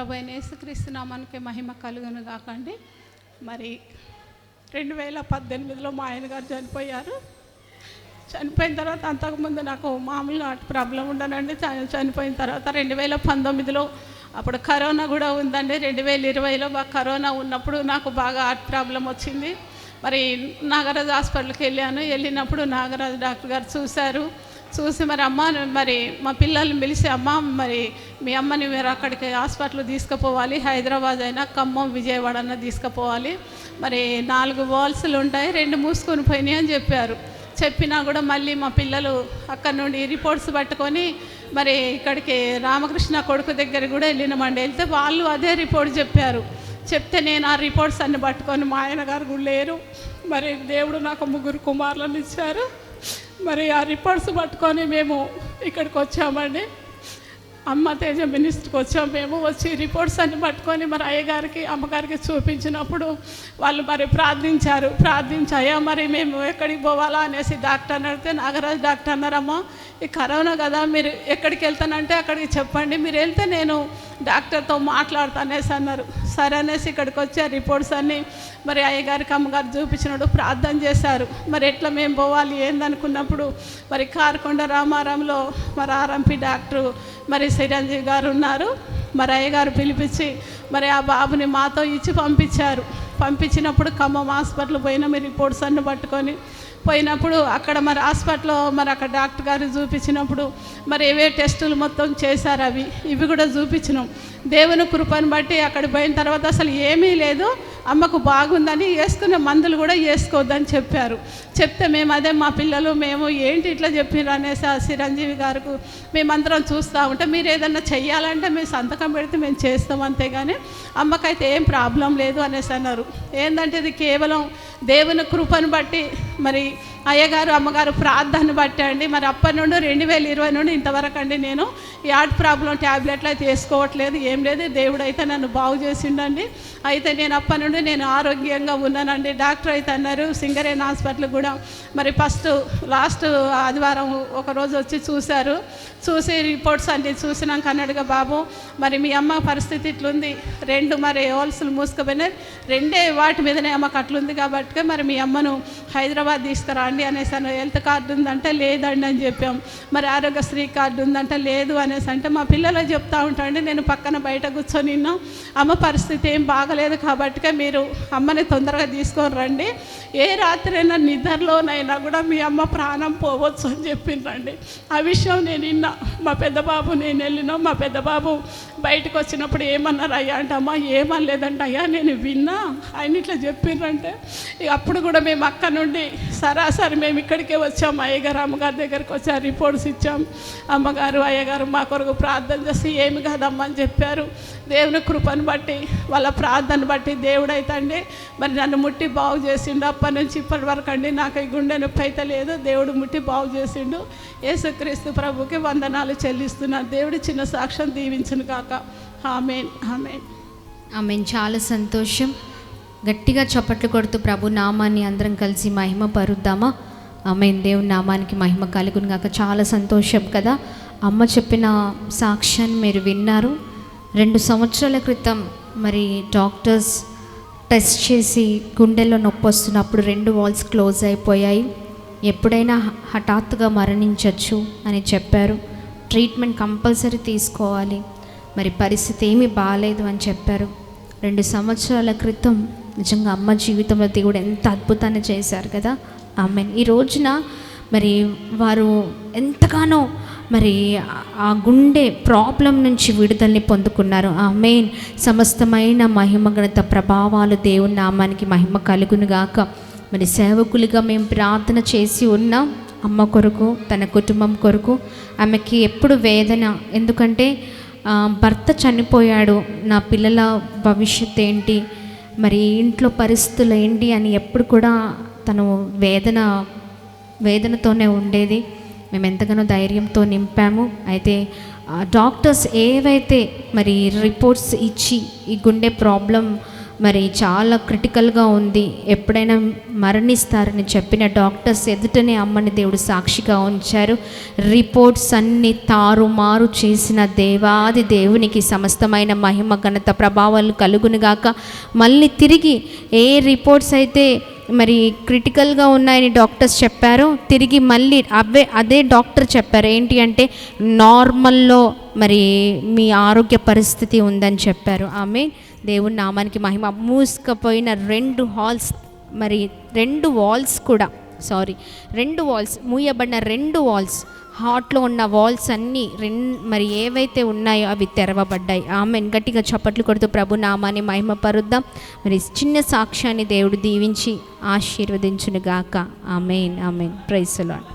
ప్రభు అయిన యేసుక్రీస్తు నామానికి మహిమ కలుగును కాకండి. మరి 2018లో మా ఆయనగారు చనిపోయారు. చనిపోయిన తర్వాత అంతకుముందు నాకు మామూలుగా హార్ట్ ప్రాబ్లం ఉండనండి. చనిపోయిన తర్వాత 2019లో అప్పుడు కరోనా కూడా ఉందండి. 2020లో బాగా కరోనా ఉన్నప్పుడు నాకు బాగా హార్ట్ ప్రాబ్లం వచ్చింది. మరి నాగరాజు హాస్పిటల్కి వెళ్ళినప్పుడు నాగరాజు డాక్టర్ గారు చూసి మరి అమ్మ మరి మా పిల్లల్ని పిలిచి అమ్మ మరి మీ అమ్మని మీరు అక్కడికి హాస్పిటల్ తీసుకుపోవాలి, హైదరాబాద్ అయినా ఖమ్మం విజయవాడ అన్న తీసుకుపోవాలి, మరి 4 వాల్స్లు ఉంటాయి, 2 మూసుకొని పోయినాయి అని చెప్పారు. చెప్పినా కూడా మళ్ళీ మా పిల్లలు అక్కడ నుండి రిపోర్ట్స్ పట్టుకొని మరి ఇక్కడికి రామకృష్ణ కొడుకు దగ్గర కూడా వెళ్ళినామండి. వెళ్తే వాళ్ళు అదే రిపోర్ట్ చెప్తే నేను ఆ రిపోర్ట్స్ అన్ని పట్టుకొని మా ఆయన గారు కూడా లేరు. మరి దేవుడు నాకు 3 కుమారులను ఇచ్చారు. మరి ఆ రిపోర్ట్స్ పట్టుకొని మేము ఇక్కడికి వచ్చామండి. అమ్మ తేజ మినిస్టర్కి వచ్చాము. మేము వచ్చి రిపోర్ట్స్ అన్ని పట్టుకొని మరి అయ్యగారికి అమ్మగారికి చూపించినప్పుడు వాళ్ళు మరి ప్రార్థించాయా మరి మేము ఎక్కడికి పోవాలా అనేసి డాక్టర్ అడిగితే నాగరాజు డాక్టర్ అన్నారమ్మా ఈ కరోనా కదా, మీరు ఎక్కడికి వెళ్తానంటే అక్కడికి చెప్పండి, మీరు వెళ్తే నేను డాక్టర్తో మాట్లాడతానేసి అన్నారు. సరే అనేసి ఇక్కడికి వచ్చే రిపోర్ట్స్ అన్నీ మరి అయ్యగారికి అమ్మగారు చూపించినప్పుడు ప్రార్థన చేశారు. మరి ఎట్లా మేము పోవాలి ఏందనుకున్నప్పుడు మరి కారకొండ రామారంలో మరి ఆర్ఎంపీ డాక్టరు మరి చిరంజీవి గారు ఉన్నారు. మరి అయ్యగారు పిలిపించి మరి ఆ బాబుని మాతో ఇచ్చి పంపించినప్పుడు ఖమ్మం హాస్పిటల్ పోయినా మీ రిపోర్ట్స్ అన్ని పట్టుకొని పోయినప్పుడు అక్కడ మరి హాస్పిటల్లో మరి అక్కడ డాక్టర్ గారు చూపించినప్పుడు మరి ఏవే టెస్టులు మొత్తం చేశారు, ఇవి కూడా చూపించినాం. దేవుని కృపను బట్టి అక్కడ పోయిన తర్వాత అసలు ఏమీ లేదు, అమ్మకు బాగుందని వేసుకునే మందులు కూడా వేసుకోవద్దని చెప్తే మేము అదే మా పిల్లలు మేము ఏంటి ఇట్లా చెప్పిర్రు అనేసి ఆ చిరంజీవి గారికి మేమందరం చూస్తూ ఉంటే మీరు ఏదన్నా చెయ్యాలంటే మేము సంతకం పెడితే మేము చేస్తాం, అంతేగాని అమ్మకైతే ఏం ప్రాబ్లం లేదు అనేసి అన్నారు. ఏంటంటే ఇది కేవలం దేవుని కృపను బట్టి మరి అయ్యగారు అమ్మగారు ప్రార్థనను బట్టి అండి. మరి అప్పటి నుండి 2020 నుండి ఇంతవరకు అండి నేను ఈ హార్ట్ ప్రాబ్లం ట్యాబ్లెట్లు అయితే వేసుకోవట్లేదు, ఏం లేదు. దేవుడు అయితే నన్ను బాగు చేసిండండి. అయితే నేను అప్పటి నుండి నేను ఆరోగ్యంగా ఉన్నానండి. డాక్టర్ అయితే అన్నారు సింగరేణి హాస్పిటల్ కూడా మరి లాస్ట్ ఆదివారం ఒకరోజు వచ్చి చూసి రిపోర్ట్స్ అన్ని చూసినాక అన్నాడుగా బాబు మరి మీ అమ్మ పరిస్థితి ఇట్లుంది, 2 మరి హోల్స్లు మూసుకుపోయినాయి, 2 వాటి మీదనే అమ్మకు అట్లుంది కాబట్టి మరి మీ అమ్మను హైదరాబాద్ తీసుకురండి అనేసి హెల్త్ కార్డు ఉందంటే లేదండి అని చెప్పాం. మరి ఆరోగ్యశ్రీ కార్డు ఉందంటే లేదు అనేసి అంటే మా పిల్లలు చెప్తా ఉంటాండి నేను పక్కన బయట కూర్చొని అమ్మ పరిస్థితి ఏం బాగలేదు కాబట్టి మీరు అమ్మని తొందరగా తీసుకొని రండి, ఏ రాత్రైనా నిద్రలోనైనా కూడా మీ అమ్మ ప్రాణం పోవచ్చు అని చెప్పిండ్రండి. ఆ విషయం నేను విన్నా. మా పెద్ద బాబు నేను వెళ్ళినా, మా పెద్ద బాబు బయటకు వచ్చినప్పుడు ఏమన్నారు అయ్యా అంటే అమ్మ ఏమనలేదంటే అయ్యా నేను విన్నా ఆయన ఇట్లా చెప్పిండ్రంటే అప్పుడు కూడా మేము అక్కడ నుండి సరాసరి మేము ఇక్కడికే వచ్చాము. అయ్యగారు అమ్మగారి దగ్గరికి వచ్చి ఆ రిపోర్ట్స్ ఇచ్చాం. అమ్మగారు అయ్యగారు మా కొరకు ప్రార్థన చేసి ఏమి కాదమ్మా అని చెప్పారు. దేవుని కృపను బట్టి వాళ్ళ ప్రార్థన బట్టి దేవుడైతే అండి మరి నన్ను ముట్టి బాగు చేసిండు. అప్పటి నుంచి ఇప్పటి వరకు అండి నాకు ఈ గుండె నొప్పి అయితే లేదు, దేవుడు ముట్టి బాగు చేసిండు. యేసుక్రీస్తు ప్రభుకి వందనాలు చెల్లిస్తున్నాను. దేవుడి చిన్న సాక్ష్యం దీవించును కాక. ఆమేన్ ఆమేన్ ఆమేన్. చాలా సంతోషం. గట్టిగా చప్పట్లు కొడుతూ ప్రభు నామాన్ని అందరం కలిసి మహిమ పరుద్దామా? ఆమేన్. దేవుని నామానికి మహిమ కలుగును గాక. చాలా సంతోషం కదా. అమ్మ చెప్పిన సాక్ష్యాన్ని మీరు విన్నారు. 2 సంవత్సరాల క్రితం మరి డాక్టర్స్ టెస్ట్ చేసి గుండెల్లో నొప్పి వస్తున్నప్పుడు 2 వాల్స్ క్లోజ్ అయిపోయాయి, ఎప్పుడైనా హఠాత్తుగా మరణించవచ్చు అని చెప్పారు. ట్రీట్మెంట్ కంపల్సరీ తీసుకోవాలి, మరి పరిస్థితి ఏమీ బాగాలేదు అని చెప్పారు. 2 సంవత్సరాల క్రితం నిజంగా అమ్మ జీవితంలో దేవుడు ఎంత అద్భుతాన్ని చేశారు కదా. ఆమెన్. ఈ రోజున మరి వారు ఎంతగానో మరి ఆ గుండె ప్రాబ్లం నుంచి విడుదలని పొందుకున్నారు. ఆమేన్. సమస్తమైన మహిమ ఘనత ప్రభావాలు దేవుని నామానికి మహిమ కలుగును గాక. మరి సేవకులుగా మేము ప్రార్థన చేసి ఉన్నాం అమ్మ కొరకు, తన కుటుంబం కొరకు. ఆమెకి ఎప్పుడు వేదన, ఎందుకంటే భర్త చనిపోయాడు, నా పిల్లల భవిష్యత్ ఏంటి, మరి ఇంట్లో పరిస్థితులు ఏంటి అని ఎప్పుడు కూడా తను వేదనతోనే ఉండేది. మేము ఎంతగానో ధైర్యంతో నింపాము. అయితే డాక్టర్స్ ఏవైతే మరి రిపోర్ట్స్ ఇచ్చి ఈ గుండె ప్రాబ్లం మరి చాలా క్రిటికల్గా ఉంది, ఎప్పుడైనా మరణిస్తారని చెప్పిన డాక్టర్స్ ఎదుటనే అమ్మని దేవుడు సాక్షిగా ఉంచారు. రిపోర్ట్స్ అన్నీ తారుమారు చేసిన దేవాది దేవునికి సమస్తమైన మహిమ ఘనత ప్రభావాలు కలుగునుగాక. మళ్ళీ తిరిగి ఏ రిపోర్ట్స్ అయితే మరి క్రిటికల్గా ఉన్నాయని డాక్టర్స్ చెప్పారో తిరిగి మళ్ళీ అదే డాక్టర్ చెప్పారు ఏంటి అంటే నార్మల్లో మరి మీ ఆరోగ్య పరిస్థితి ఉందని చెప్పారు. ఆమె దేవుని నామానికి మహిమ. మూసుకపోయిన 2 హాల్స్ మరి 2 వాల్స్ కూడా మూయబడిన 2 వాల్స్, హార్ట్లో ఉన్న వాల్స్ అన్నీ మరి ఏవైతే ఉన్నాయో అవి తెరవబడ్డాయి. ఆమెన్. గట్టిగా చప్పట్లు కొడుతూ ప్రభు నామాన్ని మహిమ పరుద్దాం. మరి చిన్న సాక్ష్యాన్ని దేవుడు దీవించి ఆశీర్వదించునుగాక. Amen. Amen. Praise the lord.